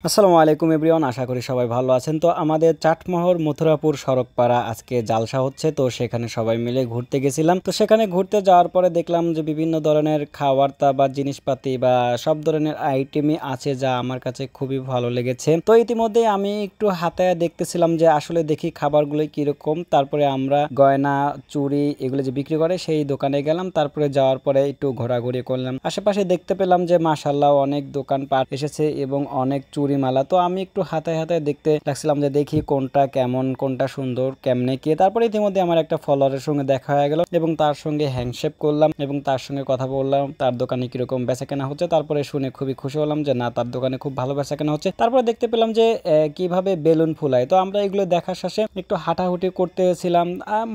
আসসালামু আলাইকুম এভরিওয়ান, আশা করি সবাই ভালো আছেন। তো আমাদের চাটমোহর মথুরাপুর সড়কপাড়া আজকে জালসা হচ্ছে, তো সেখানে সবাই মিলে ঘুরতে গেছিলাম। তো সেখানে ঘুরতে যাওয়ার পরে দেখলাম যে বিভিন্ন ধরনের খাবার বা জিনিসপাতি বা সব ধরনের আইটেমই আছে, যা আমার কাছে খুবই ভালো লেগেছে। তো ইতিমধ্যে আমি একটু হাতায় দেখতেছিলাম যে আসলে দেখি খাবারগুলো কিরকম। তারপরে আমরা গয়না চুড়ি এগুলো যে বিক্রি করে সেই দোকানে গেলাম। তারপরে যাওয়ার পরে একটু ঘোরাঘুরি করলাম, আশেপাশে দেখতে পেলাম যে মাশাআল্লাহ অনেক দোকানপাট এসেছে এবং অনেক মালা। তো আমি একটু হাতায় হাতায় দেখতে লাগছিলাম যে দেখি কোনটা কেমন, কোনটা সুন্দর, কেমনে কি। তারপরে ইতিমধ্যে আমার একটা ফলোয়ারের সঙ্গে দেখা হয়ে গেল এবং তার সঙ্গে হ্যান্ডশেক করলাম এবং তার সঙ্গে কথা বললাম তার দোকানে কিরকম বেচা কেনা হচ্ছে। তারপরে শুনে খুবই খুশি হলাম যে না, তার দোকানে খুব ভালো বেচা কেনা হচ্ছে। তারপরে দেখতে পেলাম যে কিভাবে বেলুন ফুলায়। তো আমরা এগুলো দেখার শেষে একটু হাঁটাহুটি করতেছিলাম।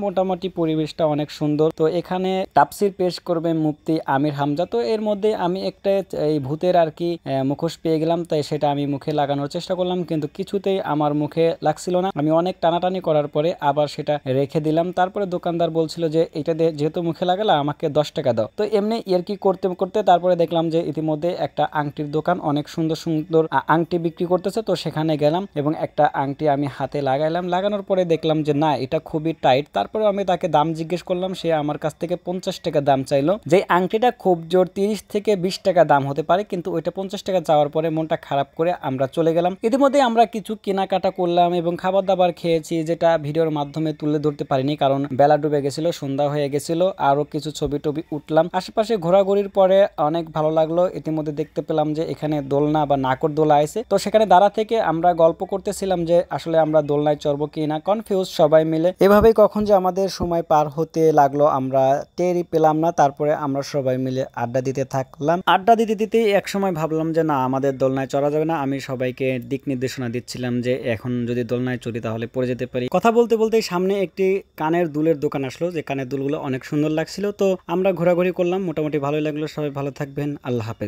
মোটামুটি পরিবেশটা অনেক সুন্দর। তো এখানে তাফসীর পেশ করবে মুফতি আমির হামজা। তো এর মধ্যে আমি একটা এই ভূতের আর কি মুখোশ পেয়ে গেলাম, তাই সেটা আমি মুখে লাগানোর চেষ্টা করলাম, কিন্তু কিছুতেই আমার মুখে লাগছিল না। আমি অনেক টানাটানি করার পরে আবার সেটা রেখে দিলাম। তারপরে দোকানদার বলছিল যে এটা যেহেতু মুখে লাগালা আমাকে 10 টাকা দাও। তো এমনি কি করতে করতে তারপরে দেখলাম যে ইতিমধ্যে একটা আংটির দোকান, অনেক সুন্দর সুন্দর আংটি বিক্রি করতেছে। তো সেখানে গেলাম এবং একটা আংটি আমি হাতে লাগাইলাম। লাগানোর পরে দেখলাম যে না, এটা খুবই টাইট। তারপরে আমি তাকে দাম জিজ্ঞেস করলাম, সে আমার কাছ থেকে 50 টাকা দাম চাইলো। যে আংটিটা খুব জোর 30 থেকে 20 টাকা দাম হতে পারে, কিন্তু ওইটা 50 টাকা চাওয়ার পরে মনটা খারাপ করে আমরা চলে গেলাম। ইতিমধ্যে আমরা কিছু কেনাকাটা করলাম এবং খাবার দাবার খেয়েছি, যেটা ভিডিওর মাধ্যমে তুলে ধরতে পারিনি কারণ বেলা ডুবে গেছিল, সন্ধ্যা হয়ে গেছিল। আরো কিছু ছবি টবি উঠলাম। আশেপাশে ঘোরাঘুরির পরে অনেক ভালো লাগলো। ইতিমধ্যে দেখতে পেলাম যে এখানে দোলনা বা নাকর দোলা আছে। তো সেখানে দাঁড়া থেকে আমরা গল্প করতেছিলাম যে আসলে আমরা দোলনায় চড়বো কি না, কনফিউজ সবাই মিলে। এভাবেই কখন যে আমাদের সময় পার হতে লাগলো আমরা টেরই পেলাম না। তারপরে আমরা সবাই মিলে আড্ডা দিতে থাকলাম। আড্ডা দিতে দিতে এক সময় ভাবলাম যে না, আমাদের দোলনায় চড়া যাবে না। আমি সবাইকে দিক নির্দেশনা দিচ্ছিলাম যে এখন যদি দোলনায় চড়ি তাহলে পড়ে যেতে পারি। কথা বলতে বলতে সামনে একটি কানের দুলের দোকান আসলো, যে কানের দুলগুলো অনেক সুন্দর লাগছিল। তো আমরা ঘোরাঘুরি করলাম, মোটামুটি ভালোই লাগলো। সবাই ভালো থাকবেন, আল্লাহ হাফেজ।